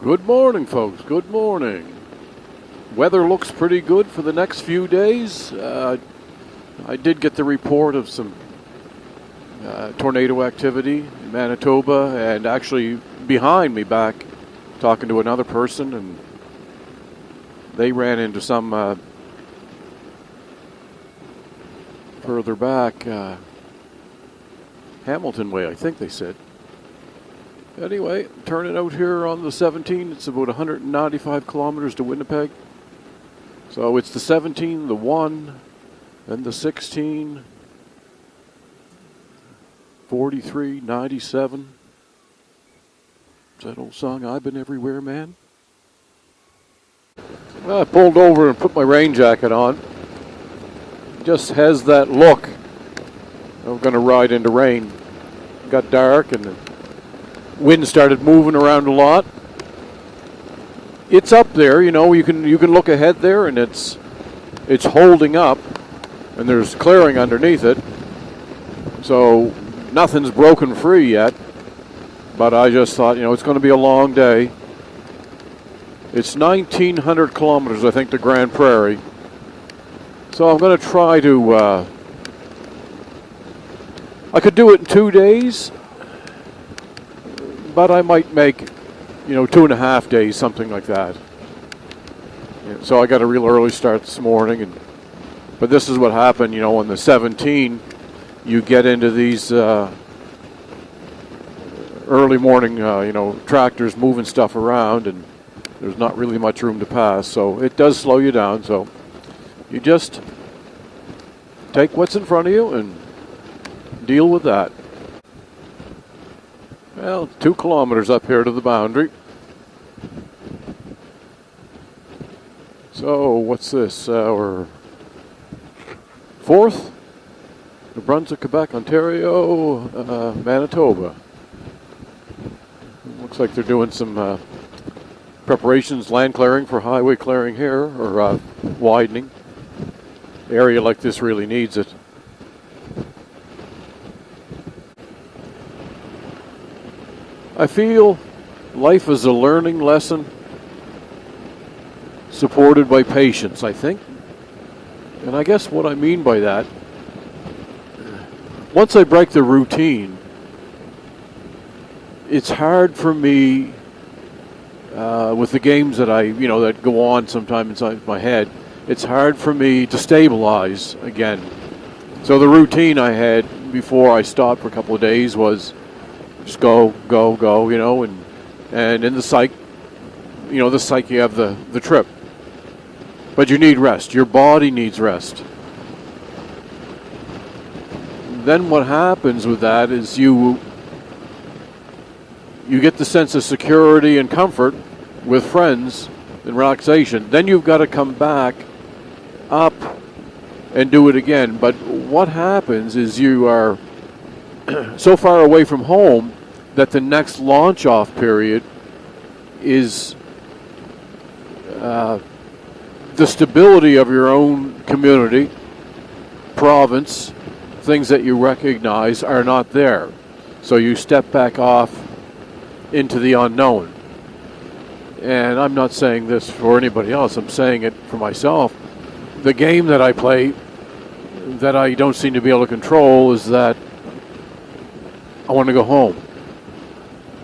Good morning, folks. Good morning. Weather looks pretty good for the next few days. I did get the report of some tornado activity in Manitoba, and actually behind me back talking to another person, and they ran into some further back, Hamilton way, I think they said. Anyway, turning out here on the 17, it's about 195 kilometers to Winnipeg. So it's the 17, the 1, then the 16, 43, 97. Is that old song, I've Been Everywhere, Man? Well, I pulled over and put my rain jacket on. It just has that look. I'm going to ride into rain. It got dark and the wind started moving around a lot. It's up there, you know. You can look ahead there, and it's holding up, and there's clearing underneath it. So nothing's broken free yet. But I just thought, it's going to be a long day. It's 1,900 kilometers, I think, to Grand Prairie. So I'm going to try to. I could do it in 2 days. But I might make, 2.5 days, something like that. Yeah, so I got a real early start this morning. But this is what happened, on the 17, you get into these early morning, tractors moving stuff around, and there's not really much room to pass. So it does slow you down. So you just take what's in front of you and deal with that. Well, 2 kilometers up here to the boundary. So, what's this? We're 4th? New Brunswick, Quebec, Ontario, Manitoba. Looks like they're doing some preparations, land clearing for highway clearing here, or widening. An area like this really needs it. I feel life is a learning lesson supported by patience, I think. And I guess what I mean by that, once I break the routine, it's hard for me with the games that that go on sometime inside my head, it's hard for me to stabilize again. So the routine I had before I stopped for a couple of days was just go, and in the psyche, the psyche of the trip. But you need rest. Your body needs rest. Then what happens with that is you get the sense of security and comfort with friends and relaxation. Then you've got to come back up and do it again. But what happens is you are so far away from home that the next launch off period is the stability of your own community, province, things that you recognize are not there. So you step back off into the unknown. And I'm not saying this for anybody else, I'm saying it for myself. The game that I play that I don't seem to be able to control is that I want to go home.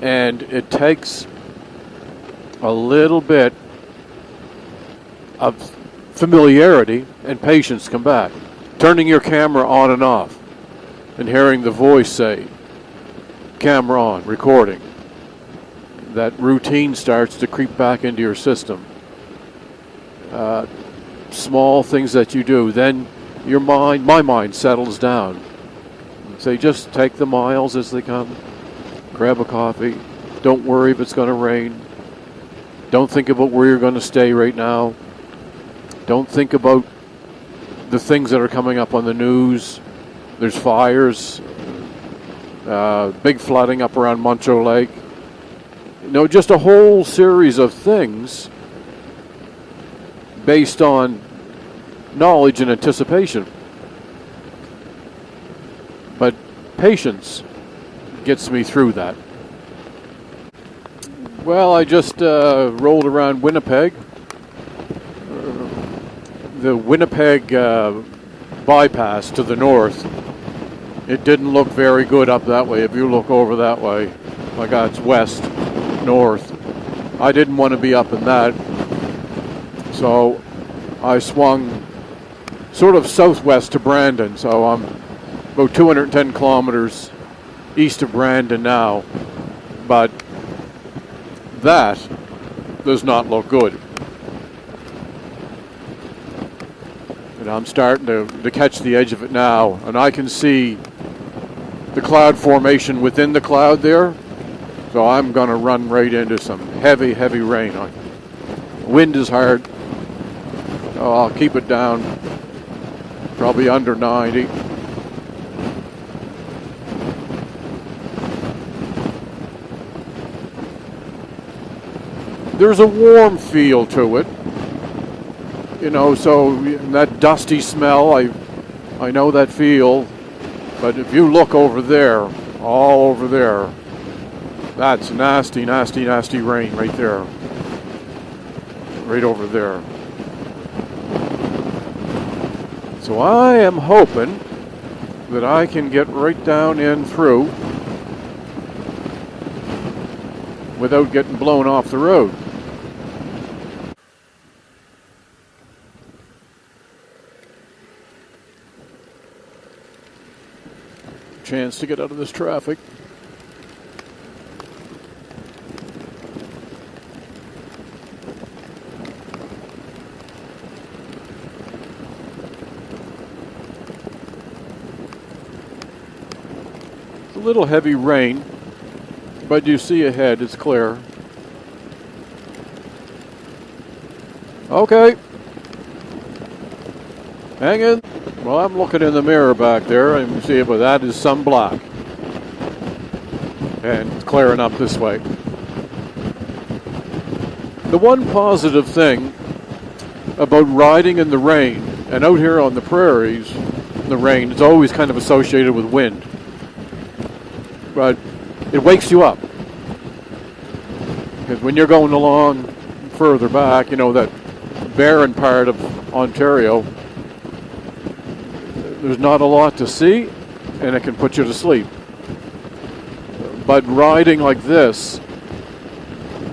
And it takes a little bit of familiarity and patience to come back. Turning your camera on and off and hearing the voice say, camera on, recording. That routine starts to creep back into your system. Small things that you do, then my mind settles down. Say, just take the miles as they come. Grab a coffee. Don't worry if it's going to rain. Don't think about where you're going to stay right now. Don't think about the things that are coming up on the news. There's fires, big flooding up around Muncho Lake. Just a whole series of things based on knowledge and anticipation. But patience gets me through that. Well, I just rolled around Winnipeg. The Winnipeg bypass to the north, it didn't look very good up that way. If you look over that way, like it's west, north, I didn't want to be up in that. So I swung sort of southwest to Brandon. So I'm about 210 kilometers east of Brandon now. But that does not look good. And I'm starting to catch the edge of it now, and I can see the cloud formation within the cloud there. So I'm going to run right into some heavy, heavy rain. Wind is hard. So I'll keep it down, probably under 90. There's a warm feel to it. You know, so that dusty smell, I know that feel. But if you look over there, all over there, that's nasty, nasty, nasty rain right there. Right over there. So I am hoping that I can get right down in through without getting blown off the road. Chance to get out of this traffic. It's a little heavy rain, but you see ahead, it's clear. Okay. Hang in. Well, I'm looking in the mirror back there and you see it, but that is some black. And it's clearing up this way. The one positive thing about riding in the rain, and out here on the prairies, the rain is always kind of associated with wind. But it wakes you up. Because when you're going along further back, you know, that barren part of Ontario, there's not a lot to see, and it can put you to sleep. But riding like this,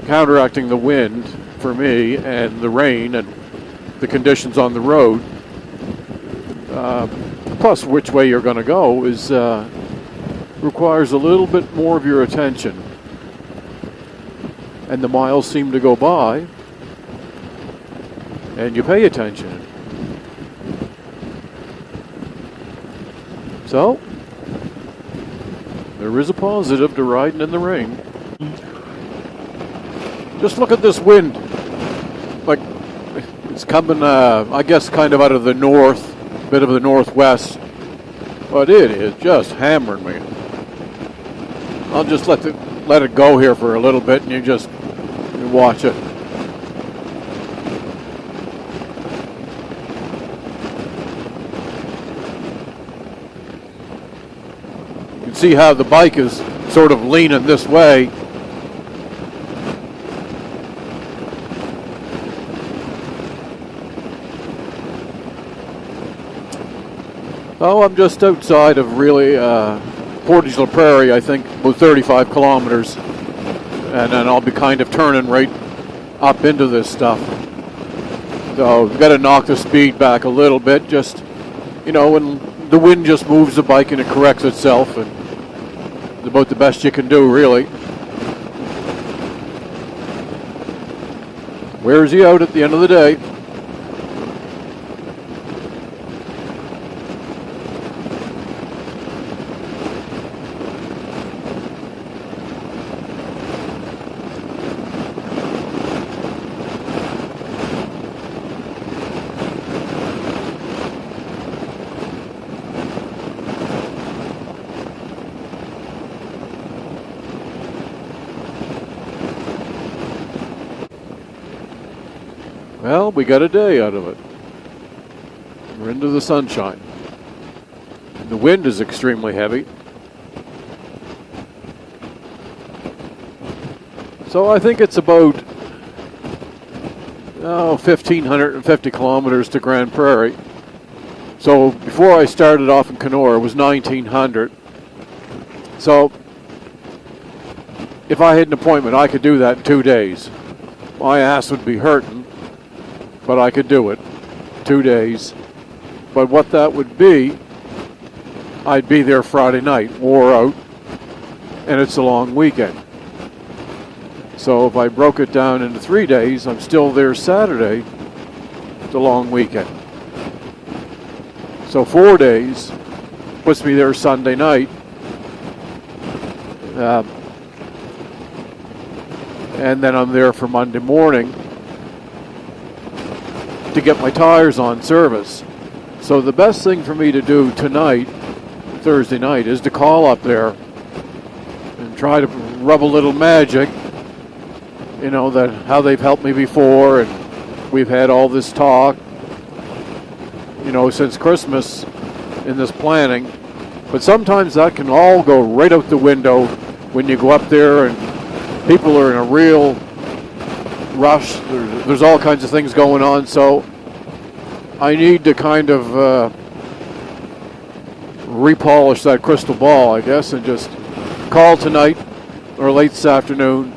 counteracting the wind for me, and the rain, and the conditions on the road, plus which way you're going to go, is requires a little bit more of your attention. And the miles seem to go by, and you pay attention. So, there is a positive to riding in the rain. Just look at this wind. Like, it's coming, I guess, kind of out of the north, bit of the northwest. But it is just hammering me. I'll just let it go here for a little bit, and you watch it. See how the bike is sort of leaning this way. Oh, I'm just outside of really Portage La Prairie, I think, about 35 kilometers. And then I'll be kind of turning right up into this stuff. So we've got to knock the speed back a little bit, just, you know, when the wind just moves the bike and it corrects itself, and it's about the best you can do, really. Wears you out at the end of the day. Well, we got a day out of it. We're into the sunshine. The wind is extremely heavy. So I think it's about 1,550 kilometers to Grand Prairie. So before I started off in Kenora, it was 1,900. So if I had an appointment, I could do that in 2 days. My ass would be hurting, but I could do it. 2 days. But what that would be, I'd be there Friday night, wore out, and it's a long weekend. So if I broke it down into 3 days, I'm still there Saturday. It's a long weekend. So 4 days puts me there Sunday night. And then I'm there for Monday morning to get my tires on service. So the best thing for me to do tonight, Thursday night, is to call up there and try to rub a little magic, that how they've helped me before, and we've had all this talk, since Christmas in this planning. But sometimes that can all go right out the window when you go up there and people are in a real rush. There's all kinds of things going on, so I need to kind of repolish that crystal ball, I guess, and just call tonight or late this afternoon,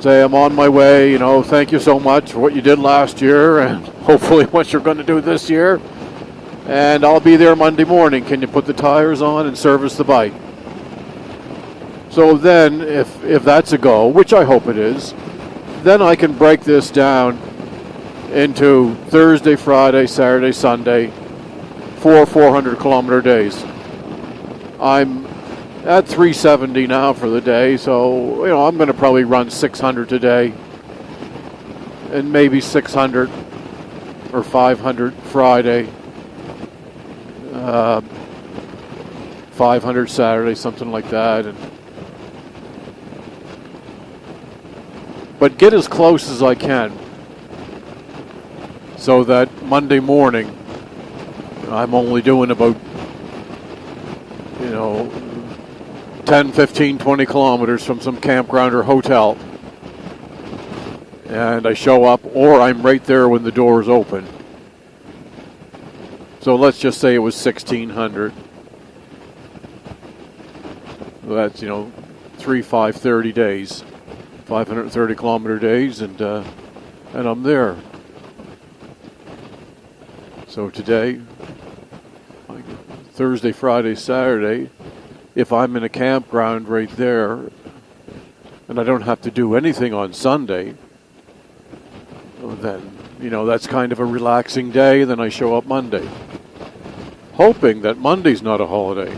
say I'm on my way, thank you so much for what you did last year and hopefully what you're going to do this year. And I'll be there Monday morning. Can you put the tires on and service the bike? So then, if that's a go, which I hope it is, then I can break this down into Thursday, Friday, Saturday, Sunday, 400-kilometer days. I'm at 370 now for the day, so I'm going to probably run 600 today, and maybe 600 or 500 Friday, 500 Saturday, something like that, but get as close as I can so that Monday morning I'm only doing about 10, 15, 20 kilometers from some campground or hotel, and I show up, or I'm right there when the doors open. So let's just say it was 1,600. That's 530 days, 530 kilometer days, and I'm there. So today, Thursday, Friday, Saturday, if I'm in a campground right there, and I don't have to do anything on Sunday, then that's kind of a relaxing day. Then I show up Monday, hoping that Monday's not a holiday.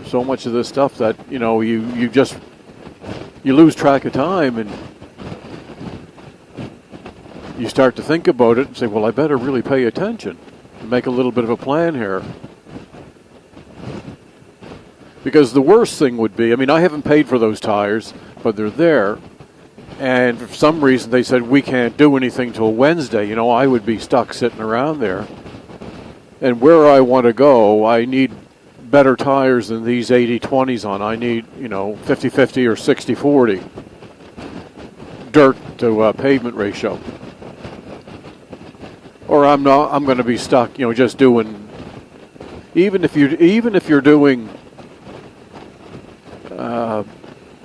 So much of this stuff that you lose track of time, and you start to think about it and say, well, I better really pay attention and make a little bit of a plan here. Because the worst thing would be, I haven't paid for those tires, but they're there, and for some reason they said we can't do anything till Wednesday. I would be stuck sitting around there. And where I want to go, I need better tires than these 80-20s on. I need, 50-50 or 60-40 dirt to pavement ratio. Or I'm going to be stuck, just doing, even if you're doing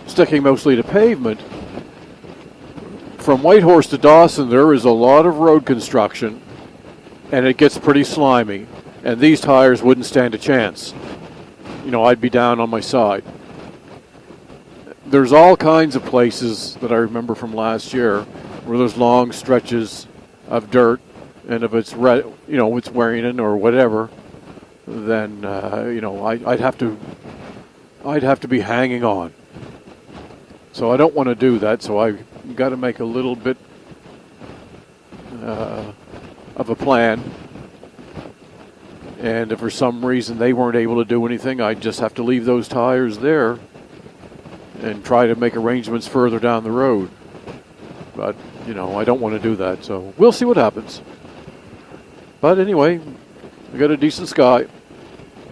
sticking mostly to pavement, from Whitehorse to Dawson there is a lot of road construction, and it gets pretty slimy, and these tires wouldn't stand a chance. I'd be down on my side. There's all kinds of places that I remember from last year where there's long stretches of dirt, and if it's it's wearing or whatever, then I'd have to be hanging on. So I don't want to do that. So I've got to make a little bit of a plan. And if for some reason they weren't able to do anything, I'd just have to leave those tires there and try to make arrangements further down the road. But, I don't want to do that. So we'll see what happens. But anyway, we got a decent sky.